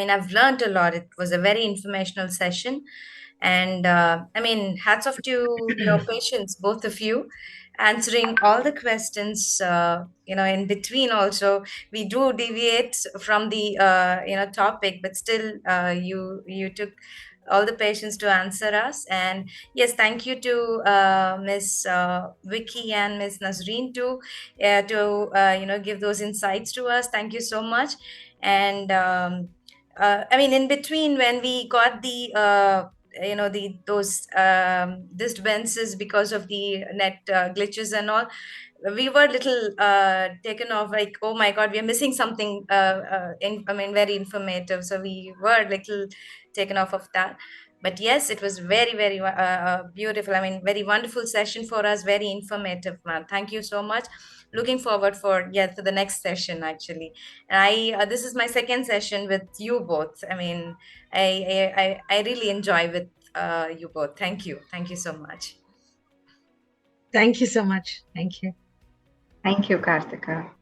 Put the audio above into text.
mean, I've learned a lot. It was a very informational session. And I mean, hats off to your patience, both of you, answering all the questions, in between also. We do deviate from the, topic, but still, you took all the patience to answer us. And yes, thank you to Miss Vicky and Miss Nazreen to give those insights to us. Thank you so much. And I mean, in between, when we got the those disturbances because of the net glitches and all, we were little taken off, like, oh my god, we are missing something, I mean, very informative. So we were little taken off of that. But yes, it was very, very beautiful. I mean, very wonderful session for us, very informative, ma'am. Thank you so much. Looking forward for the next session, actually. And this is my second session with you both. I mean, I really enjoy with you both. Thank you so much. Thank you so much. Thank you. Thank you, Karthika.